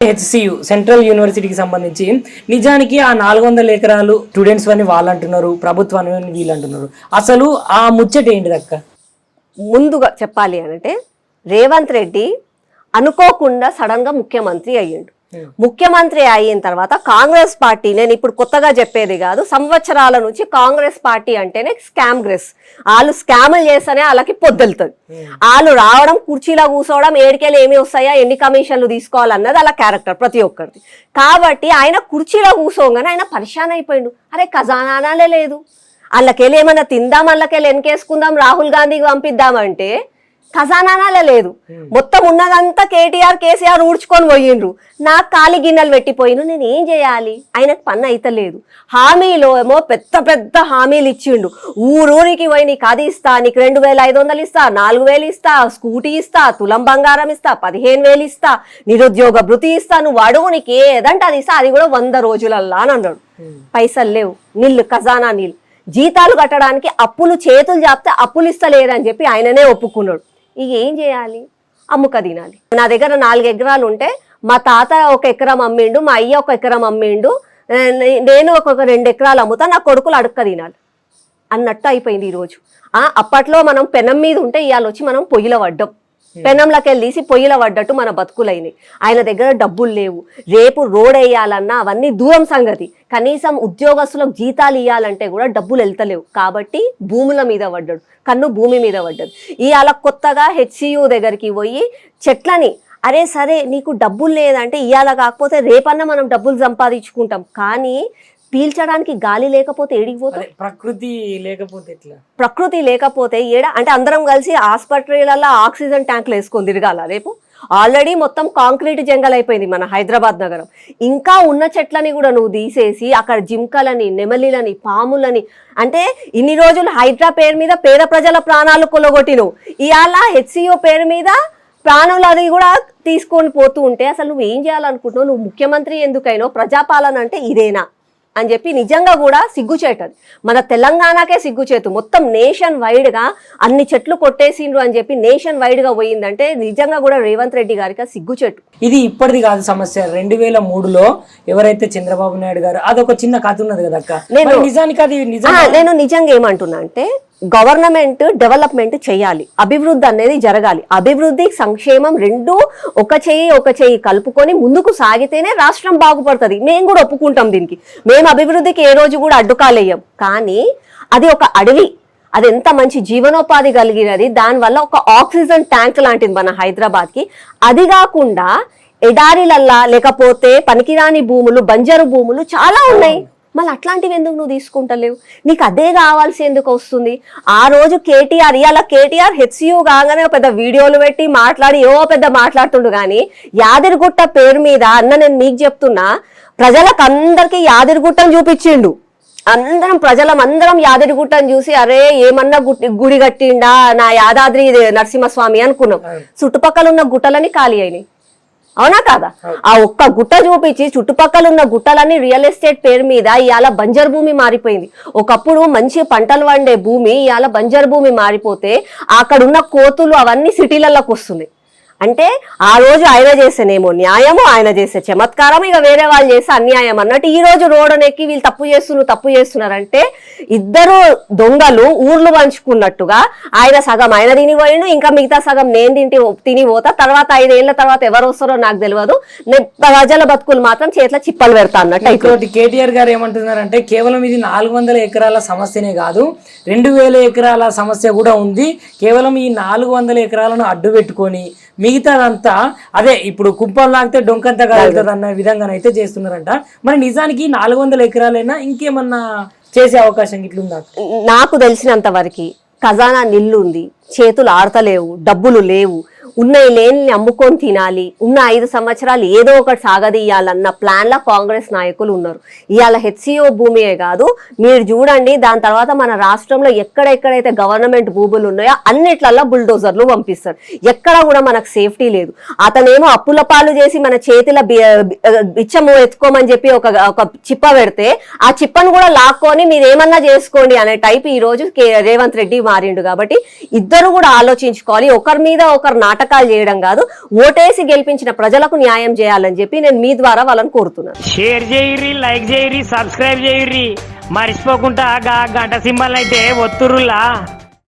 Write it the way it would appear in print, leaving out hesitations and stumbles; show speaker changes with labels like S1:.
S1: HCU central యూనివర్సిటీకి సంబంధించి నిజానికి ఆ 400 ఎకరాలు స్టూడెంట్స్ అని వాళ్ళు అంటున్నారు, ప్రభుత్వాన్ని అని వీళ్ళు అంటున్నారు. అసలు ఆ ముచ్చట ఏంటిది అక్క?
S2: ముందుగా చెప్పాలి అంటే రేవంత్ రెడ్డి అనుకోకుండా సడన్ గా ముఖ్యమంత్రి అయ్యిండు. ముఖ్యమంత్రి అయిన తర్వాత కాంగ్రెస్ పార్టీ, నేను ఇప్పుడు కొత్తగా చెప్పేది కాదు, సంవత్సరాల నుంచి కాంగ్రెస్ పార్టీ అంటేనే స్కామ్ గ్రెస్. వాళ్ళు స్కాములు చేస్తేనే వాళ్ళకి పొద్దులుతుంది. వాళ్ళు రావడం, కుర్చీలో కూర్చోవడం, ఏడికెళ్ళి ఏమి వస్తాయా, ఎన్ని కమిషన్లు తీసుకోవాలన్నది అలా క్యారెక్టర్ ప్రతి ఒక్కరిది. కాబట్టి ఆయన కుర్చీలో కూర్చోగానే ఆయన పరిశాన్ అయిపోయిండు. అరే ఖజానానే లేదు, వాళ్ళకెళ్ళి ఏమన్నా తిందాం, వాళ్ళకెళ్ళి వెనకేసుకుందాం, రాహుల్ గాంధీకి పంపిద్దామంటే ఖజానానే లేదు. మొత్తం ఉన్నదంతా కేసీఆర్ ఊడ్చుకొని పోయిండ్రు. నాకు ఖాళీ గిన్నెలు పెట్టిపోయిను, నేను ఏం చేయాలి? ఆయనకు పని అయితలేదు. హామీలో ఏమో పెద్ద పెద్ద హామీలు ఇచ్చిండు. ఊరూరికి పోయి నీకు అది ఇస్తా, నీకు 2500 ఇస్తా, 4000 ఇస్తా, స్కూటీ ఇస్తా, తులం బంగారం ఇస్తా, 15,000 ఇస్తా, నిరుద్యోగ భృతి ఇస్తా, నువ్వు అడుగు, నీకు ఏదంటే అది ఇస్తా, అది కూడా 100 రోజులల్లా అని అన్నాడు. పైసలు లేవు, నీళ్ళు ఖజానా నీళ్ళు. జీతాలు కట్టడానికి అప్పులు చేతులు చాపితే అప్పులు ఇస్తలేరని చెప్పి ఆయననే ఒప్పుకున్నాడు. ఇక ఏం చేయాలి? అమ్ముక తినాలి. నా దగ్గర 4 ఎకరాలు ఉంటే మా తాత 1 ఎకరం అమ్మిండు, మా అయ్య 1 ఎకరం అమ్మిండు, నేను ఒక 2 ఎకరాలు అమ్ముతా, నా కొడుకులు అడుక్క తినాలి అన్నట్టు అయిపోయింది ఈరోజు. అప్పట్లో మనం పెనం మీద ఉంటే ఇవాళ వచ్చి మనం పొయ్యిలో పడ్డాం. పెనంలోకి వెళ్ళి తీసి పొయ్యిలో పడ్డట్టు మన బతుకులైనవి. ఆయన దగ్గర డబ్బులు లేవు. రేపు రోడ్ వేయాలన్నా అవన్నీ దూరం సంగతి. కనీసం ఉద్యోగస్తులకు జీతాలు ఇవ్వాలంటే కూడా డబ్బులు వెళ్తలేవు. కాబట్టి భూముల మీద పడ్డాడు, కన్ను భూమి మీద పడ్డది. ఇవాళ కొత్తగా హెచ్సియు దగ్గరికి పోయి చెట్లని, అరే సరే నీకు డబ్బులు లేదంటే ఇవాళ కాకపోతే రేపన్నా మనం డబ్బులు సంపాదించుకుంటాం, కానీ పీల్చడానికి గాలి లేకపోతే ఏడికి పోతాం?
S1: ప్రకృతి లేకపోతే ఎట్లా?
S2: ప్రకృతి లేకపోతే ఏడ అంటే అందరం కలిసి హాస్పిటల్లో ఆక్సిజన్ ట్యాంకులు వేసుకొని తిరగాల రేపు? ఆల్రెడీ మొత్తం కాంక్రీట్ జంగల్ అయిపోయింది మన హైదరాబాద్ నగరం. ఇంకా ఉన్న చెట్లని కూడా నువ్వు తీసేసి అక్కడ జింకలని, నెమలిలని, పాములని, అంటే ఇన్ని రోజులు హైడ్రా పేరు మీద పేద ప్రజల ప్రాణాలు కొలగొట్టినవు. ఇవాళ హెచ్సియు పేరు మీద ప్రాణులు అది కూడా తీసుకొని పోతూ ఉంటే అసలు నువ్వు ఏం చేయాలనుకుంటున్నావు? నువ్వు ముఖ్యమంత్రి ఎందుకైనా? ప్రజాపాలన అంటే ఇదేనా అని చెప్పి నిజంగా కూడా సిగ్గుచేటది. మన తెలంగాణకే సిగ్గుచేతు. మొత్తం నేషన్ వైడ్ గా అన్ని చెట్లు కొట్టేసిండ్రు అని చెప్పి నేషన్ వైడ్ గా పోయిందంటే నిజంగా కూడా రేవంత్ రెడ్డి గారికి సిగ్గుచేటు.
S1: ఇది ఇప్పటిది కాదు సమస్య. 2003లో ఎవరైతే చంద్రబాబు నాయుడు గారు, అదొక చిన్న కథ ఉన్నది కదా అక్క. నిజానికి అది
S2: నేను నిజంగా ఏమంటున్నా అంటే గవర్నమెంట్ డెవలప్మెంట్ చేయాలి, అభివృద్ధి అనేది జరగాలి. అభివృద్ధి సంక్షేమం రెండూ ఒక చెయ్యి కలుపుకొని ముందుకు సాగితేనే రాష్ట్రం బాగుపడుతుంది. మేము కూడా ఒప్పుకుంటాం దీనికి. మేము అభివృద్ధికి ఏ రోజు కూడా అడ్డుకాలేయం. కానీ అది ఒక అడవి, అది ఎంత మంచి జీవనోపాధి కలిగినది, దానివల్ల ఒక ఆక్సిజన్ ట్యాంక్ లాంటిది మన హైదరాబాద్కి. అది కాకుండా ఎడారిలల్లా లేకపోతే పనికిరాని భూములు, బంజరు భూములు చాలా ఉన్నాయి. మళ్ళీ అట్లాంటివి ఎందుకు నువ్వు తీసుకుంటలేవు? నీకు అదే కావాల్సి ఎందుకు వస్తుంది? ఆ రోజు కేటీఆర్, ఇవాళ కేటీఆర్ హెచ్సియు కాగానే పెద్ద వీడియోలు పెట్టి మాట్లాడి ఏవో పెద్ద మాట్లాడుతుండు. కానీ యాదిరిగుట్ట పేరు మీద అన్న నేను మీకు చెప్తున్నా, ప్రజలకు అందరికీ యాదిరిగుట్టను చూపించిండు. ప్రజలందరం యాదిరిగుట్టను చూసి అరే ఏమన్నా గుడి కట్టిండా నా యాదాద్రి నరసింహస్వామి అనుకున్నాం. చుట్టుపక్కల ఉన్న గుట్టలని ఖాళీ అయినాయి. అవునా కాదా? ఆ ఒక్క గుట్ట చూపించి చుట్టుపక్కల ఉన్న గుట్టలన్నీ రియల్ ఎస్టేట్ పేరు మీద ఇవాళ బంజర్ భూమి మారిపోయింది. ఒకప్పుడు మంచి పంటలు వండే భూమి ఇవాళ బంజర్ భూమి మారిపోతే అక్కడున్న కోతులు అవన్నీ సిటీలలోకి వస్తున్నాయి. అంటే ఆ రోజు ఆయన చేసేనేమో న్యాయము, ఆయన చేసే చమత్కారం, ఇక వేరే వాళ్ళు చేసే అన్యాయం అన్నట్టు ఈ రోజు రోడ్డునెక్కి వీళ్ళు తప్పు చేస్తున్నారంటే ఇద్దరు దొంగలు ఊర్లు పంచుకున్నట్టుగా ఆయన సగం ఆయన తినిపోయిండు, ఇంకా మిగతా సగం నేను తిని పోతా. తర్వాత 5 ఏళ్ల తర్వాత ఎవరు వస్తారో నాకు తెలియదు, ప్రజల బతుకులు మాత్రం చేతిలో చిప్పలు పెడతా అన్నట్టు.
S1: కేటీఆర్ గారు ఏమంటున్నారంటే కేవలం ఇది 400 ఎకరాల సమస్యనే కాదు, 2000 ఎకరాల సమస్య కూడా ఉంది. కేవలం ఈ 400 ఎకరాలను అడ్డు పెట్టుకొని మిగతాదంతా అదే ఇప్పుడు కుప్పలు లాగితే డొంకంతా కలుగుతుంది అన్న విధంగానైతే చేస్తున్నారంట. మరి నిజానికి 400 ఎకరాలైనా ఇంకేమన్నా చేసే అవకాశం ఇట్లుందా?
S2: నాకు తెలిసినంత వరకు ఖజానా నిల్లు ఉంది, చేతులు ఆడతలేవు, డబ్బులు లేవు, ఉన్నాయి లేని అమ్ముకొని తినాలి, ఉన్న 5 సంవత్సరాలు ఏదో ఒకటి సాగదీయాలన్న ప్లాన్లో కాంగ్రెస్ నాయకులు ఉన్నారు. ఇవాళ హెచ్సియు భూమియే కాదు, మీరు చూడండి దాని తర్వాత మన రాష్ట్రంలో ఎక్కడెక్కడైతే గవర్నమెంట్ భూములు ఉన్నాయో అన్నిట్లల్లో బుల్డోజర్లు పంపిస్తారు. ఎక్కడ కూడా మనకు సేఫ్టీ లేదు. అతనేమో అప్పుల పాలు చేసి మన చేతిలో బిచ్చము ఎత్తుకోమని చెప్పి ఒక చిప్ప పెడితే ఆ చిప్పను కూడా లాక్కొని మీరు ఏమన్నా చేసుకోండి అనే టైప్ ఈ రోజు రేవంత్ రెడ్డి మారిండు. కాబట్టి ఇద్దరు కూడా ఆలోచించుకోవాలి. ఒకరి మీద ఒకరు నాటకాలు నాటకాలు చేయడం కాదు, ఓటేసి గెలిపించిన ప్రజలకు న్యాయం చేయాలని చెప్పి నేను మీ ద్వారా వాళ్ళని కోరుతున్నాను.
S1: షేర్ చేయర్రి, లైక్ చేయర్రి, సబ్స్క్రైబ్ చేయర్రి, మర్చిపోకుండా గంట సింబల్ అయితే ఒత్తురులా.